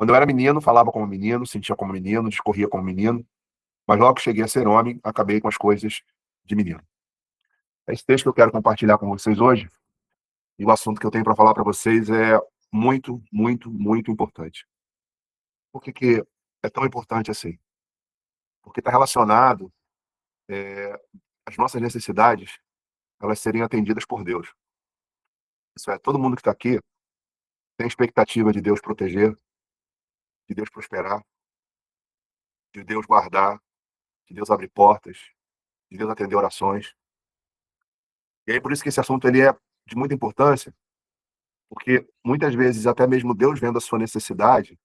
Quando eu era menino, falava como menino, sentia como menino, discorria como menino, mas logo que cheguei a ser homem, acabei com as coisas de menino. É esse texto que eu quero compartilhar com vocês hoje, e o assunto que eu tenho para falar para vocês é muito, muito, muito importante. Por que que é tão importante assim? Porque está relacionado às nossas necessidades, elas serem atendidas por Deus. Isso é, todo mundo que está aqui tem expectativa de Deus proteger, de Deus prosperar, de Deus guardar, de Deus abrir portas, de Deus atender orações. E aí por isso que esse assunto ele é de muita importância, porque muitas vezes até mesmo Deus vendo a sua necessidade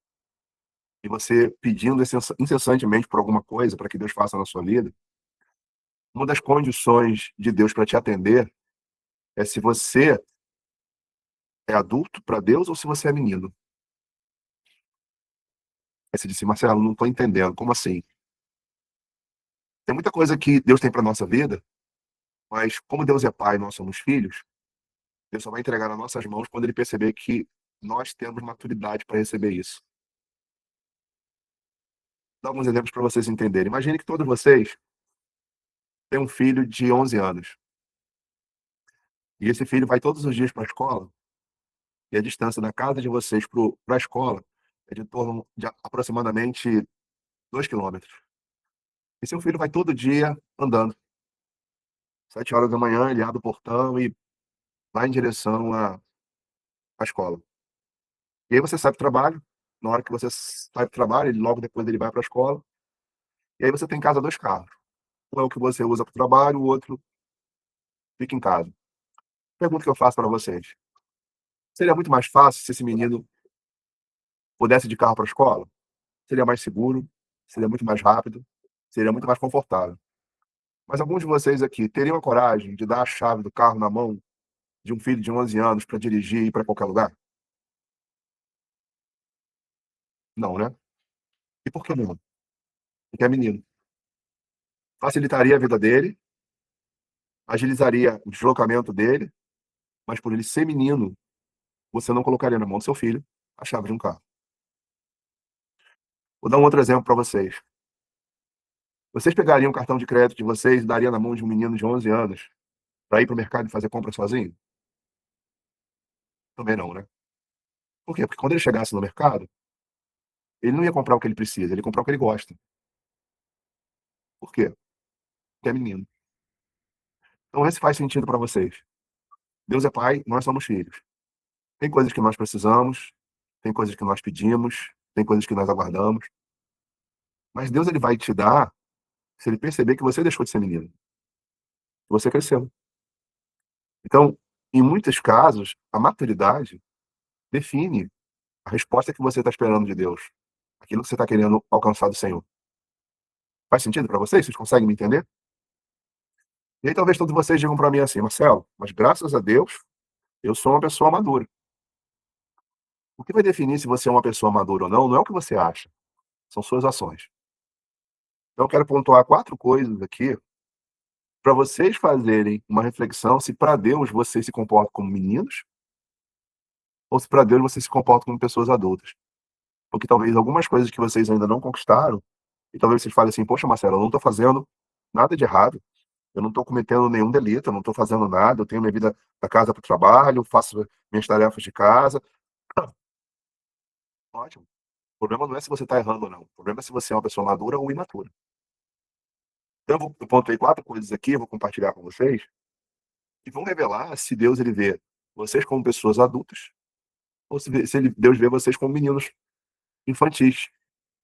e você pedindo incessantemente por alguma coisa para que Deus faça na sua vida, uma das condições de Deus para te atender é se você é adulto para Deus ou se você é menino. Aí você disse: "Marcelo, não estou entendendo, como assim?" Tem muita coisa que Deus tem para nossa vida, mas como Deus é pai e nós somos filhos, Deus só vai entregar nas nossas mãos quando ele perceber que nós temos maturidade para receber isso. Vou dar alguns exemplos para vocês entenderem. Imagine que todos vocês têm um filho de 11 anos, e esse filho vai todos os dias para a escola, e a distância da casa de vocês para a escola é de torno de aproximadamente 2 quilômetros. E seu filho vai todo dia andando. 7 horas da manhã ele abre o portão e vai em direção à escola. E aí você sai para o trabalho, na hora que você sai para o trabalho, ele logo depois ele vai para a escola, e aí você tem em casa 2 carros. Um é o que você usa para o trabalho, o outro fica em casa. Pergunta que eu faço para vocês: seria muito mais fácil se esse menino pudesse ir de carro para a escola? Seria mais seguro, seria muito mais rápido, seria muito mais confortável. Mas alguns de vocês aqui teriam a coragem de dar a chave do carro na mão de um filho de 11 anos para dirigir e ir para qualquer lugar? Não, né? E por que não? Porque é menino. Facilitaria a vida dele, agilizaria o deslocamento dele, mas por ele ser menino, você não colocaria na mão do seu filho a chave de um carro. Vou dar um outro exemplo para vocês. Vocês pegariam o cartão de crédito de vocês e dariam na mão de um menino de 11 anos para ir para o mercado e fazer compra sozinho? Também não, né? Por quê? Porque quando ele chegasse no mercado, ele não ia comprar o que ele precisa, ele ia comprar o que ele gosta. Por quê? Porque é menino. Então esse faz sentido para vocês. Deus é pai, nós somos filhos. Tem coisas que nós precisamos, tem coisas que nós pedimos, tem coisas que nós aguardamos, mas Deus ele vai te dar se ele perceber que você deixou de ser menino, que você cresceu. Então, em muitos casos, a maturidade define a resposta que você está esperando de Deus, aquilo que você está querendo alcançar do Senhor. Faz sentido para vocês? Vocês conseguem me entender? E aí talvez todos vocês digam para mim assim: Marcelo, mas graças a Deus eu sou uma pessoa madura. O que vai definir se você é uma pessoa madura ou não, não é o que você acha, são suas ações. Então eu quero pontuar 4 coisas aqui para vocês fazerem uma reflexão se para Deus vocês se comportam como meninos ou se para Deus vocês se comportam como pessoas adultas. Porque talvez algumas coisas que vocês ainda não conquistaram, e talvez vocês falem assim: poxa, Marcelo, eu não estou fazendo nada de errado, eu não estou cometendo nenhum delito, eu não estou fazendo nada, eu tenho minha vida da casa para o trabalho, faço minhas tarefas de casa. Ótimo. O problema não é se você está errando ou não, o problema é se você é uma pessoa madura ou imatura. Então eu pontuei 4 coisas aqui, eu vou compartilhar com vocês, que vão revelar se Deus ele vê vocês como pessoas adultas ou se Deus vê vocês como meninos infantis.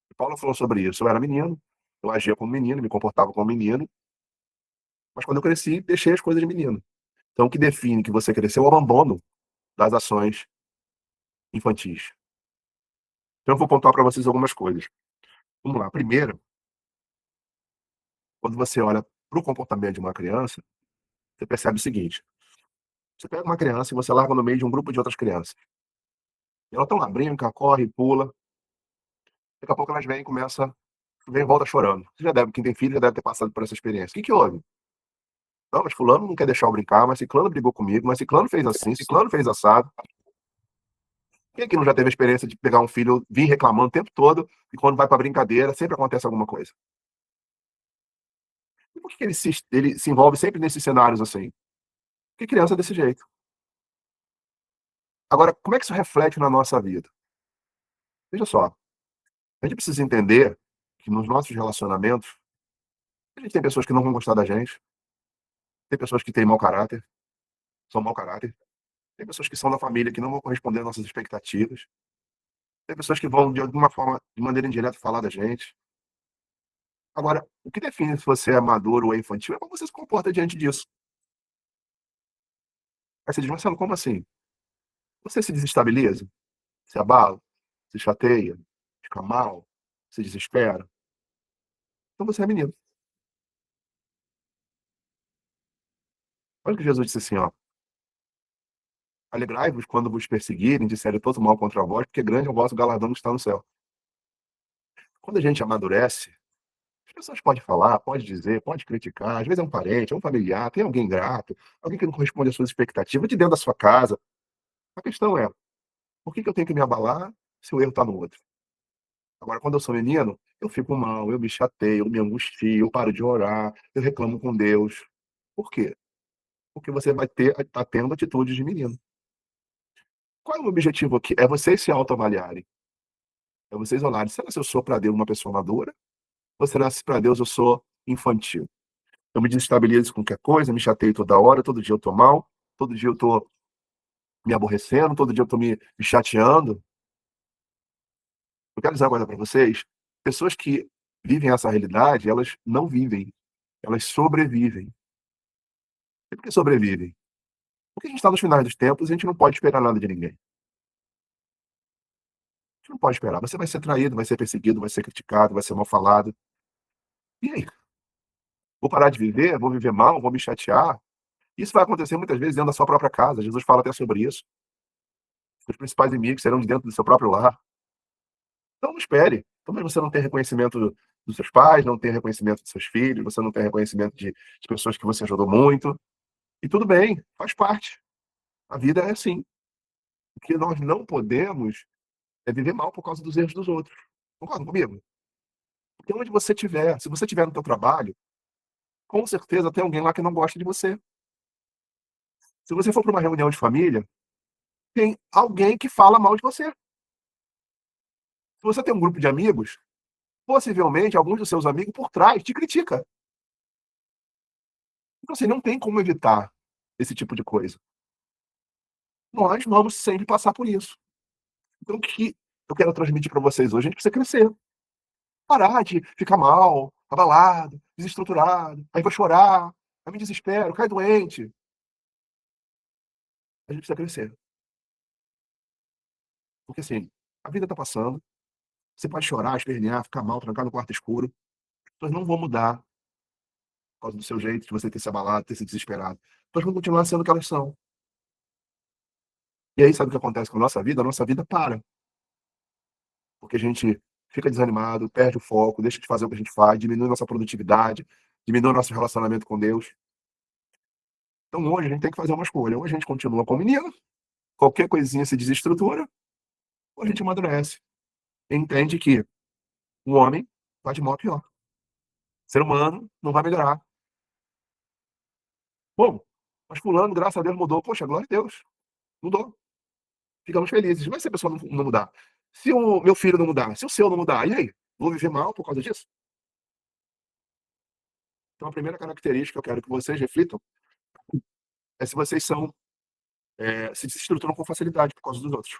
E Paulo falou sobre isso. Eu era menino, eu agia como menino, me comportava como menino, mas quando eu cresci, deixei as coisas de menino. Então, o que define que você cresceu é o abandono das ações infantis. Então, eu vou pontuar para vocês algumas coisas. Vamos lá. Primeiro, quando você olha para o comportamento de uma criança, você percebe o seguinte: você pega uma criança e você larga no meio de um grupo de outras crianças. E elas estão lá, brinca, corre, pula. Daqui a pouco elas vêm e começam, vem e volta chorando. Você já deve, quem tem filho já deve ter passado por essa experiência. O que que houve? Não, mas fulano não quer deixar eu brincar, mas ciclano brigou comigo, mas ciclano fez assim, ciclano fez assado. Quem aqui não já teve a experiência de pegar um filho, vir reclamando o tempo todo, e quando vai pra brincadeira sempre acontece alguma coisa? E por que que ele se envolve sempre nesses cenários assim? Porque criança é desse jeito. Agora, como é que isso reflete na nossa vida? Veja só, a gente precisa entender que nos nossos relacionamentos, a gente tem pessoas que não vão gostar da gente, tem pessoas que têm mau caráter, são mau caráter, tem pessoas que são da família que não vão corresponder às nossas expectativas, tem pessoas que vão, de alguma forma, de maneira indireta, falar da gente. Agora, o que define se você é maduro ou é infantil é como você se comporta diante disso. Aí você diz: "Marcelo, como assim?" Você se desestabiliza, se abala, se chateia, fica mal, se desespera, então você é menino. Olha o que Jesus disse assim, ó: "Alegrai-vos quando vos perseguirem, disserem todo mal contra vós, porque grande é o vosso galardão que está no céu." Quando a gente amadurece, as pessoas podem falar, pode dizer, pode criticar, às vezes é um parente, é um familiar, tem alguém ingrato, alguém que não corresponde às suas expectativas de dentro da sua casa. A questão é: por que que eu tenho que me abalar se o erro está no outro? Agora, quando eu sou menino, eu fico mal, eu me chateio, eu me angustio, eu paro de orar, eu reclamo com Deus. Por quê? Porque você vai ter tá tendo atitudes de menino. Qual é o objetivo aqui? É vocês se autoavaliarem, é vocês olharem: "Será se eu sou para Deus uma pessoa madura, ou será se para Deus eu sou infantil? Eu me desestabilizo com qualquer coisa, me chateio toda hora, todo dia eu tô mal, todo dia eu tô me aborrecendo, todo dia eu tô me chateando." Eu quero dizer uma coisa para vocês: pessoas que vivem essa realidade, elas não vivem, elas sobrevivem. E por que sobrevivem? Porque a gente está nos finais dos tempos e a gente não pode esperar nada de ninguém. A gente não pode esperar. Você vai ser traído, vai ser perseguido, vai ser criticado, vai ser mal falado. E aí? Vou parar de viver? Vou viver mal? Vou me chatear? Isso vai acontecer muitas vezes dentro da sua própria casa. Jesus fala até sobre isso. Os principais inimigos serão de dentro do seu próprio lar. Então não espere. Talvez você não tenha reconhecimento dos seus pais, não tenha reconhecimento dos seus filhos, você não tenha reconhecimento de pessoas que você ajudou muito. E tudo bem, faz parte. A vida é assim. O que nós não podemos é viver mal por causa dos erros dos outros. Concorda comigo? Porque onde você estiver, se você estiver no teu trabalho, com certeza tem alguém lá que não gosta de você. Se você for para uma reunião de família, tem alguém que fala mal de você. Se você tem um grupo de amigos, possivelmente alguns dos seus amigos por trás te critica. Então, assim, não tem como evitar esse tipo de coisa. Nós vamos sempre passar por isso. Então, o que eu quero transmitir para vocês hoje? A gente precisa crescer. Parar de ficar mal, abalado, desestruturado, aí vou chorar, aí me desespero, cai doente. A gente precisa crescer. Porque assim, a vida está passando, você pode chorar, espernear, ficar mal, trancar no quarto escuro, as pessoas não vão mudar por causa do seu jeito, de você ter se abalado, ter se desesperado. As pessoas vão continuar sendo o que elas são. E aí sabe o que acontece com a nossa vida? A nossa vida para, porque a gente fica desanimado, perde o foco, deixa de fazer o que a gente faz, diminui nossa produtividade, diminui nosso relacionamento com Deus. Então hoje a gente tem que fazer uma escolha: ou a gente continua como menino, qualquer coisinha se desestrutura, ou a gente amadurece e entende que o homem vai de mal a pior. O ser humano não vai melhorar. Bom, mas fulano, graças a Deus, mudou. Poxa, glória a Deus, mudou. Ficamos felizes. Mas se a pessoa não mudar? Se o meu filho não mudar? Se o seu não mudar? E aí? Vou viver mal por causa disso? Então a primeira característica que eu quero que vocês reflitam é se vocês se desestruturam com facilidade por causa dos outros.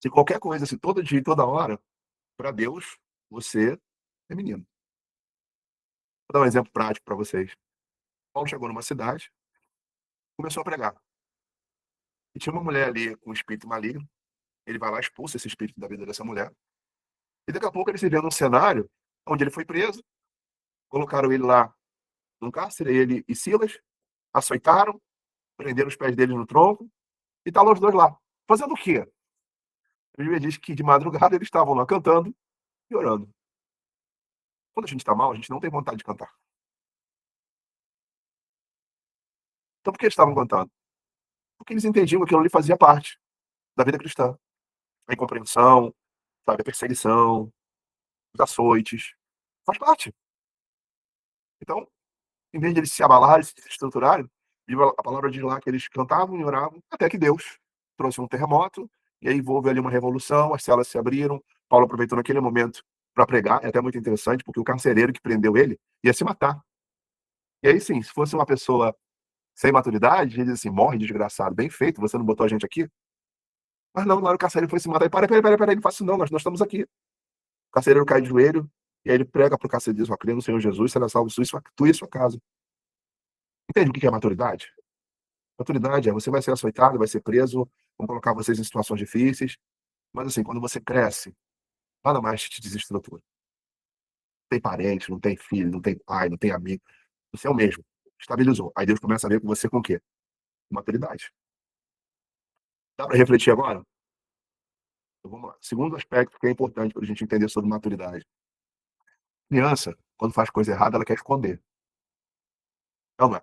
Se qualquer coisa, se todo dia e toda hora, para Deus, você é menino. Vou dar um exemplo prático para vocês. Paulo chegou numa cidade, começou a pregar. E tinha uma mulher ali com um espírito maligno. Ele vai lá, expulsa esse espírito da vida dessa mulher. E daqui a pouco ele se vê num cenário onde ele foi preso, colocaram ele lá num cárcere, ele e Silas, açoitaram, prenderam os pés dele no tronco, e tá lá os dois lá. Fazendo o quê? A Bíblia diz que de madrugada eles estavam lá cantando e orando. Quando a gente está mal, a gente não tem vontade de cantar. Então por que eles estavam cantando? Porque eles entendiam que aquilo ali fazia parte da vida cristã. a incompreensão, sabe, a perseguição, os açoites, faz parte. Então, em vez de eles se abalarem, se desestruturarem, a palavra diz lá que eles cantavam e oravam, até que Deus trouxe um terremoto, e aí houve ali uma revolução, as celas se abriram, Paulo aproveitou naquele momento para pregar, é até muito interessante, porque o carcereiro que prendeu ele ia se matar. E aí sim, se fosse uma pessoa sem maturidade, ele diz assim: "Morre, desgraçado, bem feito, você não botou a gente aqui". Mas não, na hora o carcereiro foi se matar, e "Para, não faça isso não, nós estamos aqui". O carcereiro cai de joelho, e aí ele prega para o carcereiro, diz: "Ó, crê no Senhor Jesus, será salvo tu e sua casa". Entende o que é maturidade? Maturidade é: você vai ser açoitado, vai ser preso, vão colocar vocês em situações difíceis, mas assim, quando você cresce, nada mais te desestrutura. Não tem parente, não tem filho, não tem pai, não tem amigo, você é o mesmo, estabilizou. Aí Deus começa a ver com você com o quê? Maturidade. Dá para refletir agora? Então vamos lá. Segundo aspecto que é importante para a gente entender sobre maturidade. Criança, quando faz coisa errada, ela quer esconder. É ou não é?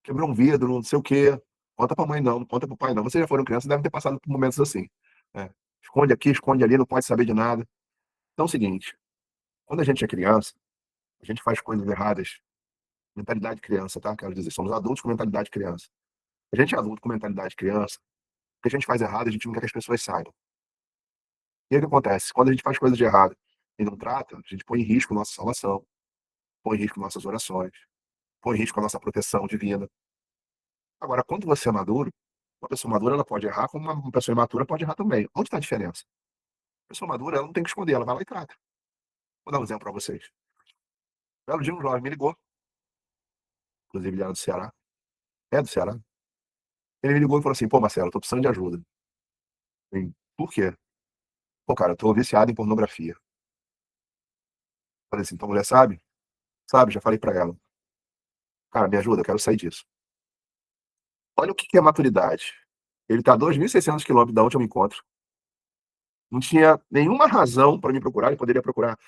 Quebrou um vidro, não sei o quê, conta pra mãe não, não conta para o pai não. Vocês já foram criança, devem ter passado por momentos assim, né. Esconde aqui, esconde ali, não pode saber de nada. Então é o seguinte, quando a gente é criança, a gente faz coisas erradas, mentalidade de criança, tá, quero dizer, somos adultos com mentalidade de criança. A gente é adulto com mentalidade de criança, o que a gente faz errado, a gente não quer que as pessoas saibam. E aí o que acontece? Quando a gente faz coisa de errado e não trata, a gente põe em risco nossa salvação, põe em risco nossas orações, põe em risco a nossa proteção divina. Agora, quando você é maduro, uma pessoa madura ela pode errar, como uma pessoa imatura pode errar também. Onde está a diferença? A pessoa madura ela não tem que esconder, ela vai lá e trata. Vou dar um exemplo para vocês. Um belo dia um jovem me ligou, inclusive ele era do Ceará, é do Ceará. Ele me ligou e falou assim: "Pô, Marcelo, eu tô precisando de ajuda". Falei: "Por quê?". "Pô, cara, eu tô viciado em pornografia". Falei assim: "Tua mulher sabe?". "Sabe, já falei pra ela". "Cara, me ajuda, eu quero sair disso". Olha o que que é maturidade. Ele tá a 2.600 quilômetros da onde eu me encontro, não tinha nenhuma razão pra me procurar, ele poderia procurar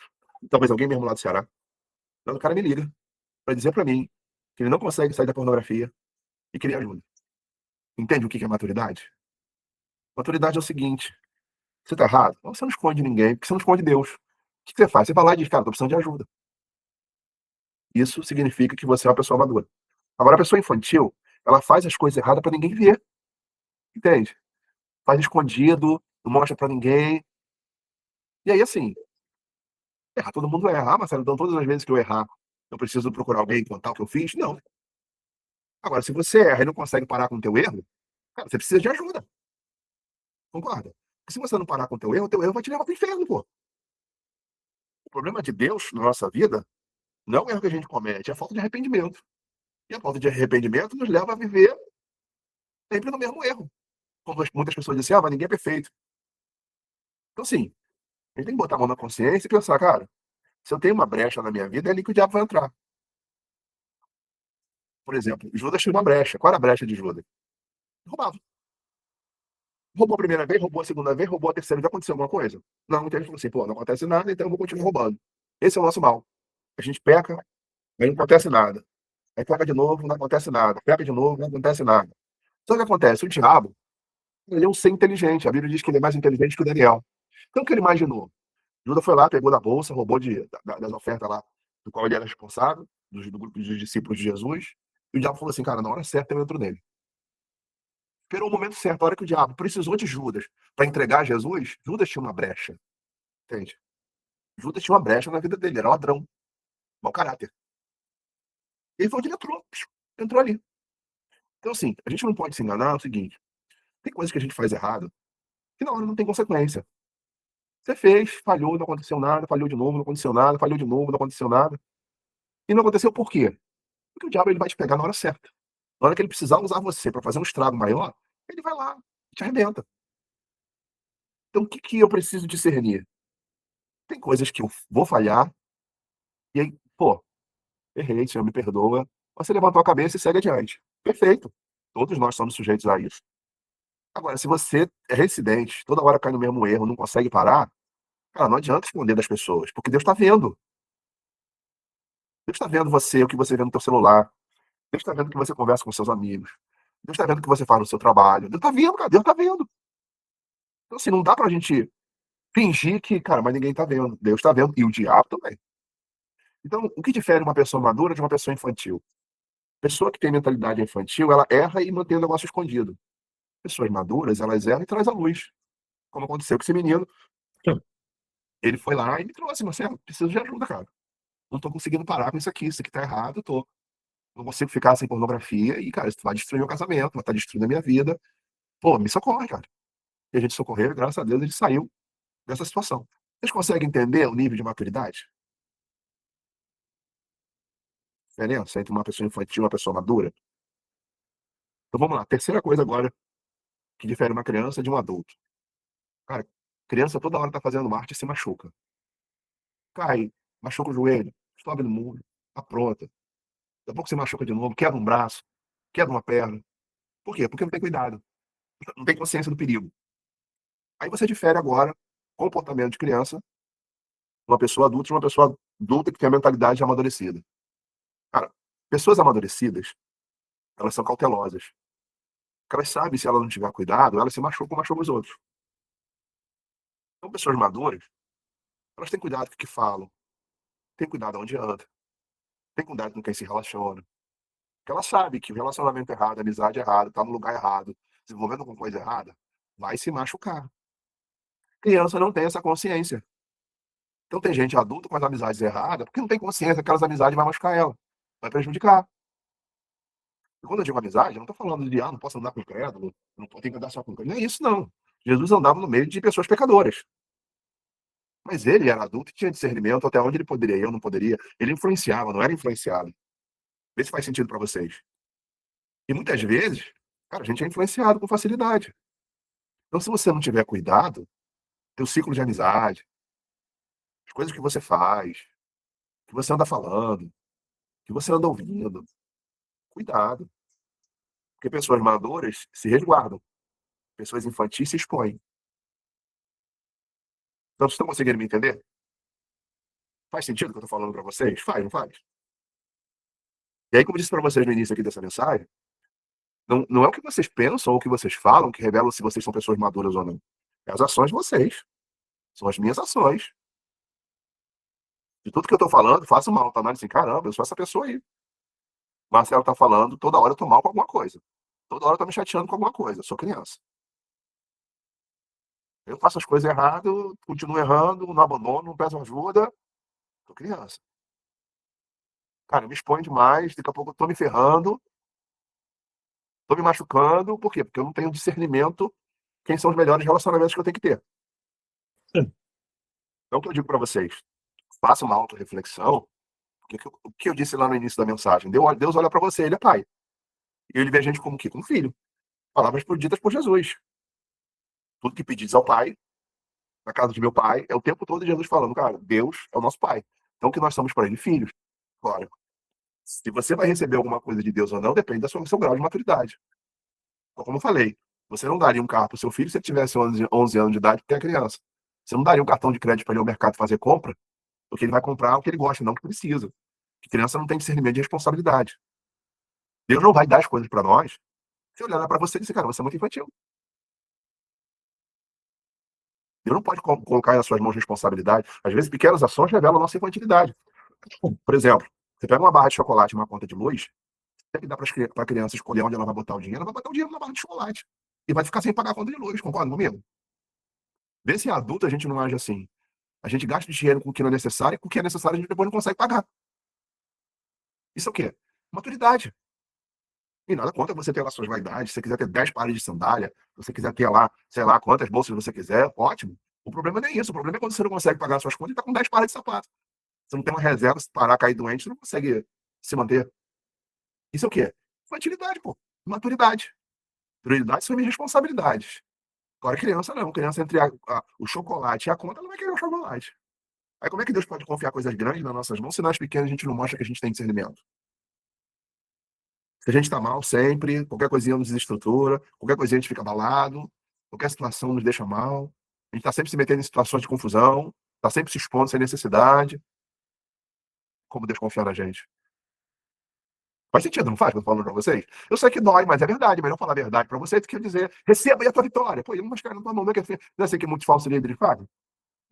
talvez alguém mesmo lá do Ceará. Mas o cara me liga pra dizer pra mim que ele não consegue sair da pornografia e queria ajuda. Entende o que que é maturidade? Maturidade é o seguinte: você tá errado? Então você não esconde ninguém, porque você não esconde Deus. O que que você faz? Você vai lá e diz: "Cara, tô precisando de ajuda". Isso significa que você é uma pessoa madura. Agora a pessoa infantil, ela faz as coisas erradas pra ninguém ver, entende? Faz escondido, não mostra pra ninguém. E aí, assim, errar todo mundo erra. "Ah, Marcelo, então todas as vezes que eu errar, eu preciso procurar alguém e contar o que eu fiz?". Não. Agora se você erra e não consegue parar com o teu erro, cara, você precisa de ajuda, concorda? Porque se você não parar com o teu erro vai te levar para o inferno, pô. O problema de Deus na nossa vida não é o erro que a gente comete, é a falta de arrependimento. E a falta de arrependimento nos leva a viver sempre no mesmo erro. Como muitas pessoas dizem: "Ah, mas ninguém é perfeito". Então, assim, a gente tem que botar a mão na consciência e pensar: "Cara, se eu tenho uma brecha na minha vida, é ali que o diabo vai entrar". Por exemplo, Judas tinha uma brecha. Qual era a brecha de Judas? Roubava. Roubou a primeira vez, roubou a segunda vez, roubou a terceira vez, aconteceu alguma coisa? Não, então ele falou assim: "Pô, não acontece nada, então eu vou continuar roubando". Esse é o nosso mal. A gente peca, aí não acontece nada. Aí peca de novo, não acontece nada. Peca de novo, não acontece nada. Só que acontece, o diabo, ele é um ser inteligente. A Bíblia diz que ele é mais inteligente que o Daniel. Então o que ele imaginou? Judas foi lá, pegou da bolsa, roubou das ofertas lá, do qual ele era responsável, do grupo dos discípulos de Jesus. E o diabo falou assim: "Cara, na hora certa eu entro nele". Esperou o momento certo, a hora que o diabo precisou de Judas para entregar Jesus, Judas tinha uma brecha, entende? Judas tinha uma brecha na vida dele, era ladrão, mau caráter. E ele foi onde ele entrou, entrou ali. Então, assim, a gente não pode se enganar, é o seguinte: tem coisas que a gente faz errado, que na hora não tem consequência. Você fez, falhou, não aconteceu nada, falhou de novo, não aconteceu nada, falhou de novo, não aconteceu nada. E não aconteceu por quê? Porque o diabo ele vai te pegar na hora certa. Na hora que ele precisar usar você para fazer um estrago maior, ele vai lá e te arrebenta. Então o que que eu preciso discernir? Tem coisas que eu vou falhar, e aí, pô, errei, Senhor me perdoa. Você levantou a cabeça e segue adiante. Perfeito. Todos nós somos sujeitos a isso. Agora, se você é reincidente, toda hora cai no mesmo erro, não consegue parar, cara, não adianta esconder das pessoas, porque Deus está vendo. Deus está vendo você, o que você vê no teu celular. Deus está vendo o que você conversa com seus amigos. Deus está vendo o que você faz no seu trabalho. Deus está vendo, cara, Deus está vendo. Então, assim, não dá pra gente fingir que, cara, mas ninguém tá vendo. Deus tá vendo e o diabo também. Então, o que difere uma pessoa madura de uma pessoa infantil? Pessoa que tem mentalidade infantil, ela erra e mantém o negócio escondido. Pessoas maduras, elas erram e traz à luz. Como aconteceu com esse menino, ele foi lá e me trouxe: "Marcelo, preciso de ajuda, cara. Não tô conseguindo parar com isso aqui tá errado, eu tô não consigo ficar sem pornografia e, cara, isso vai destruir meu casamento, vai estar destruindo a minha vida. Pô, me socorre, cara". E a gente socorreu e graças a Deus ele saiu dessa situação. Vocês conseguem entender o nível de maturidade? A diferença entre uma pessoa infantil e uma pessoa madura? Então vamos lá, terceira coisa agora que difere uma criança de um adulto. Cara, criança toda hora tá fazendo arte e se machuca. Cai, machuca o joelho, sobe no muro, apronta. Daqui a pouco você machuca de novo, quebra um braço, quebra uma perna. Por quê? Porque não tem cuidado, não tem consciência do perigo. Aí você difere agora comportamento de criança, uma pessoa adulta de uma pessoa adulta que tem a mentalidade amadurecida. Cara, pessoas amadurecidas, elas são cautelosas. Porque elas sabem se ela não tiver cuidado, elas se machucam, machucam os outros. Então, pessoas maduras, elas têm cuidado com o que falam, têm cuidado onde anda, têm cuidado com quem se relaciona. Porque ela sabe que o relacionamento errado, a amizade errada, tá no lugar errado, se envolvendo com coisa errada, vai se machucar. Criança não tem essa consciência. Então tem gente adulta com as amizades erradas, porque não tem consciência que aquelas amizades vai machucar ela, vai prejudicar. E quando eu digo amizade, eu não tô falando de, não posso andar com crédulo, não tenho que andar só com crédulo. Não é isso, não. Jesus andava no meio de pessoas pecadoras. Mas ele era adulto e tinha discernimento até onde ele poderia ir, eu não poderia. Ele influenciava, não era influenciado. Vê se faz sentido para vocês. E muitas vezes, cara, a gente é influenciado com facilidade. Então, se você não tiver cuidado, teu ciclo de amizade, as coisas que você faz, que você anda falando, que você anda ouvindo, cuidado. Porque pessoas maduras se resguardam, pessoas infantis se expõem. Então, vocês estão conseguindo me entender? Faz sentido o que eu estou falando para vocês? Faz, não faz? E aí, como eu disse para vocês no início aqui dessa mensagem, não é o que vocês pensam ou o que vocês falam que revelam se vocês são pessoas maduras ou não. É as ações de vocês. São as minhas ações. De tudo que eu estou falando, faço uma autoanálise assim, caramba, eu sou essa pessoa aí. Marcelo está falando, toda hora eu tô mal com alguma coisa. Toda hora eu tô me chateando com alguma coisa. Eu sou criança. Eu faço as coisas errado, continuo errando, não abandono, não peço ajuda. Sou criança. Cara, eu me exponho demais, daqui a pouco eu tô me ferrando, tô me machucando. Por quê? Porque eu não tenho discernimento quem são os melhores relacionamentos que eu tenho que ter. Sim. Então, o que eu digo para vocês? Faça uma autorreflexão. O que eu disse lá no início da mensagem? Deus olha para você, ele é pai. E ele vê a gente como o quê? Como filho. Palavras ditas por Jesus. Tudo que pedis ao Pai, na casa de meu Pai, é o tempo todo Jesus falando, cara, Deus é o nosso Pai. Então, que nós somos para ele filhos. Claro, se você vai receber alguma coisa de Deus ou não, depende do seu grau de maturidade. Então, como eu falei, você não daria um carro para o seu filho se ele tivesse 11 anos de idade, porque é criança. Você não daria um cartão de crédito para ele ir ao mercado fazer compra, porque ele vai comprar o que ele gosta, não o que precisa. Porque criança não tem discernimento de responsabilidade. Deus não vai dar as coisas para nós se olhar para você e dizer, cara, você é muito infantil. Deus não pode colocar nas suas mãos responsabilidade. Às vezes, pequenas ações revelam a nossa infantilidade. Por exemplo, você pega uma barra de chocolate e uma conta de luz, tem que dar para a criança escolher onde ela vai botar o dinheiro, ela vai botar o dinheiro na barra de chocolate. E vai ficar sem pagar a conta de luz, concorda comigo? Vê se adulto a gente não age assim. A gente gasta dinheiro com o que não é necessário e com o que é necessário a gente depois não consegue pagar. Isso é o quê? Maturidade. E nada contra você ter lá suas vaidades. Se você quiser ter 10 pares de sandália, se você quiser ter lá, sei lá, quantas bolsas você quiser, ótimo. O problema não é isso. O problema é quando você não consegue pagar suas contas e está com 10 pares de sapato. Você não tem uma reserva, se parar, cair doente, você não consegue se manter. Isso é o quê? Infantilidade, pô. Maturidade. Prioridades são minhas responsabilidades. Agora, criança não. Criança, entre o chocolate e a conta, ela vai querer o chocolate. Aí, como é que Deus pode confiar coisas grandes nas nossas mãos se nas pequenas a gente não mostra que a gente tem discernimento? Se a gente está mal sempre, qualquer coisinha nos desestrutura, qualquer coisinha a gente fica abalado, qualquer situação nos deixa mal, a gente está sempre se metendo em situações de confusão, está sempre se expondo sem necessidade. Como Deus confia na gente? Faz sentido, não faz, que eu tô falando pra vocês? Eu sei que dói, mas é verdade, é melhor falar a verdade pra você do que dizer: "Receba aí a tua vitória". Pô, mas cara, na tua mão não é que não é assim que muitos falsos líderes fazem?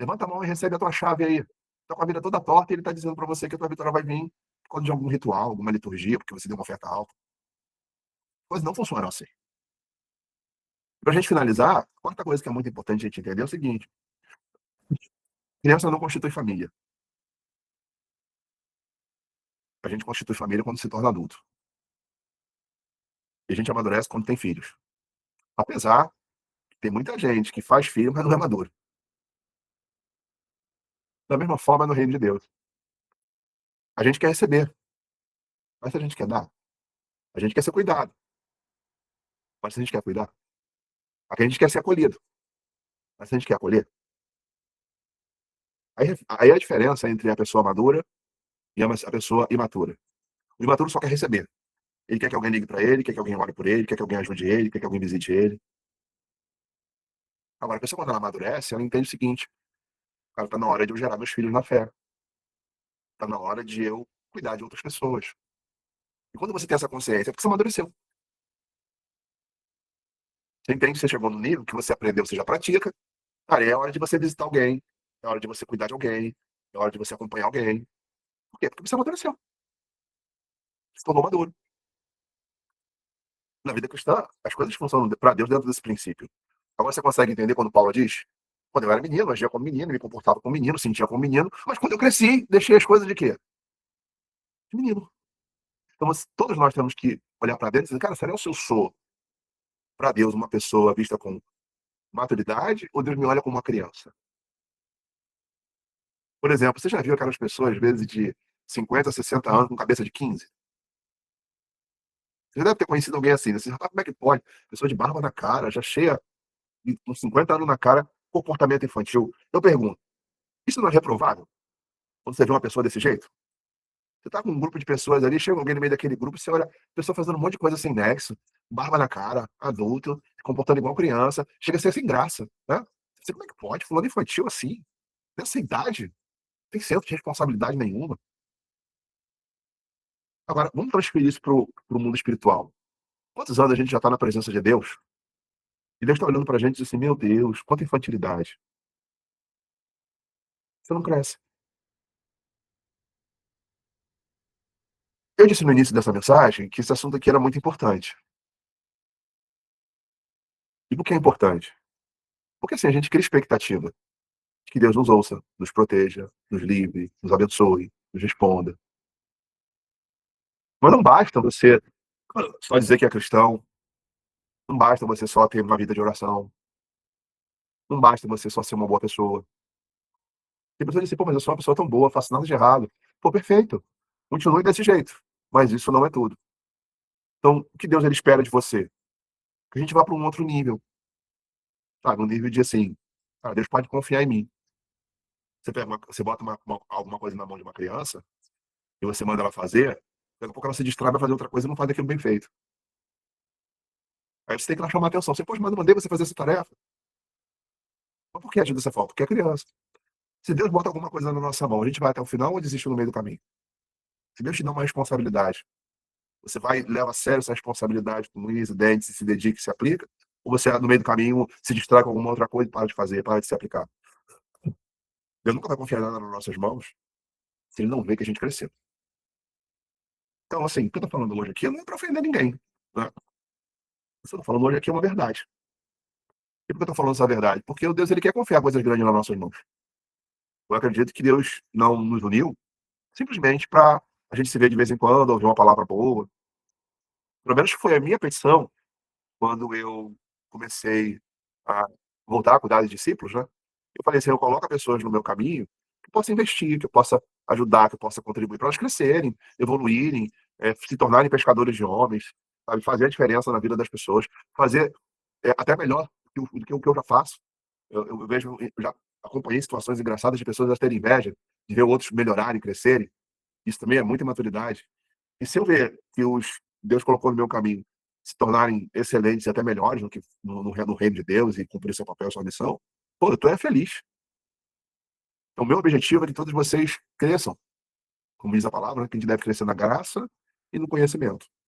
Levanta a mão e recebe a tua chave aí. Tá com a vida toda torta e ele tá dizendo pra você que a tua vitória vai vir por causa de algum ritual, alguma liturgia, porque você deu uma oferta alta. Coisas não funcionam assim. Pra gente finalizar, a quarta coisa que é muito importante a gente entender é o seguinte: criança não constitui família. A gente constitui família quando se torna adulto. E a gente amadurece quando tem filhos. Apesar que tem muita gente que faz filho, mas não é maduro. Da mesma forma no reino de Deus. A gente quer receber, mas se a gente quer dar, a gente quer ser cuidado, mas se a gente quer cuidar, a gente quer ser acolhido, mas se a gente quer acolher, aí a diferença entre a pessoa madura e a pessoa imatura. O imaturo só quer receber. Ele quer que alguém ligue para ele, quer que alguém ore por ele, quer que alguém ajude ele, quer que alguém visite ele. Agora, a pessoa quando ela amadurece, ela entende o seguinte: cara, tá na hora de eu gerar meus filhos na fé, tá na hora de eu cuidar de outras pessoas. E quando você tem essa consciência, é porque você amadureceu. Você entende que você chegou no nível que você aprendeu, você já pratica. Cara, é hora de você visitar alguém, é hora de você cuidar de alguém, é hora de você acompanhar alguém. Por quê? Porque você amadureceu, se tornou maduro. Na vida cristã, as coisas funcionam para Deus dentro desse princípio. Agora você consegue entender quando Paulo diz: quando eu era menino, agia como menino, me comportava como menino, sentia como menino, mas quando eu cresci, deixei as coisas de quê? De menino. Então, todos nós temos que olhar para dentro e dizer: cara, será que eu sou para Deus uma pessoa vista com maturidade ou Deus me olha como uma criança? Por exemplo, você já viu aquelas pessoas, às vezes, de 50, 60 anos com cabeça de 15? Você já deve ter conhecido alguém assim, né? Você, rapaz, como é que pode? Pessoa de barba na cara, já cheia, com 50 anos na cara, comportamento infantil. Eu pergunto, isso não é reprovável? Quando você vê uma pessoa desse jeito? Você tá com um grupo de pessoas ali, chega alguém no meio daquele grupo, você olha, a pessoa fazendo um monte de coisa sem nexo, barba na cara, adulto, comportando igual criança, chega a ser sem graça, né? Você, como é que pode? Fulano infantil assim, nessa idade, não tem senso de responsabilidade nenhuma. Agora, vamos transferir isso pro mundo espiritual. Quantos anos a gente já está na presença de Deus? E Deus está olhando pra gente e diz assim: meu Deus, quanta infantilidade. Você não cresce. Eu disse no início dessa mensagem que esse assunto aqui era muito importante. E por que é importante? Porque assim, a gente cria expectativa de que Deus nos ouça, nos proteja, nos livre, nos abençoe, nos responda. Mas não basta você só dizer que é cristão, não basta você só ter uma vida de oração, não basta você só ser uma boa pessoa. Tem pessoas que dizem: pô, mas eu sou uma pessoa tão boa, faço nada de errado. Pô, perfeito. Continue desse jeito. Mas isso não é tudo. Então, o que Deus ele espera de você? Que a gente vá para um outro nível, sabe? Um nível de assim, ah, Deus pode confiar em mim. Você bota alguma coisa na mão de uma criança e você manda ela fazer, daqui a pouco ela se distrai, vai fazer outra coisa e não faz aquilo bem feito. Aí você tem que lá chamar a atenção. Você, poxa, mas eu mandei você fazer essa tarefa. Mas por que ajuda dessa forma? Porque é criança. Se Deus bota alguma coisa na nossa mão, a gente vai até o final ou desiste no meio do caminho? Se Deus te dá uma responsabilidade, você vai, leva a sério essa responsabilidade com unhas e dentes e se dedica e se aplica? Ou você, no meio do caminho, se distrai com alguma outra coisa e para de fazer, para de se aplicar? Deus nunca vai confiar nada nas nossas mãos se ele não vê que a gente cresceu. Então, assim, o que eu tô falando hoje aqui não é para ofender ninguém, né? O que eu tô falando hoje aqui é uma verdade. E por que eu tô falando essa verdade? Porque o Deus ele quer confiar coisas grandes nas nossas mãos. Eu acredito que Deus não nos uniu simplesmente para a gente se ver de vez em quando, ouvir uma palavra boa. Pelo menos foi a minha petição quando eu comecei a voltar a cuidar de discípulos, né? Eu falei assim: eu coloco pessoas no meu caminho que possa investir, que eu possa ajudar, que eu possa contribuir para elas crescerem, evoluírem, se tornarem pescadores de homens, sabe? Fazer a diferença na vida das pessoas, fazer até melhor do que o que eu já faço. Eu vejo, eu já acompanhei situações engraçadas de pessoas a terem inveja de ver outros melhorarem, crescerem. Isso também é muita imaturidade. E se eu ver que os Deus colocou no meu caminho se tornarem excelentes e até melhores do que no reino de Deus e cumprir seu papel, sua missão, pô, eu tô feliz. Então, o meu objetivo é que todos vocês cresçam, como diz a palavra, né, que a gente deve crescer na graça e no conhecimento.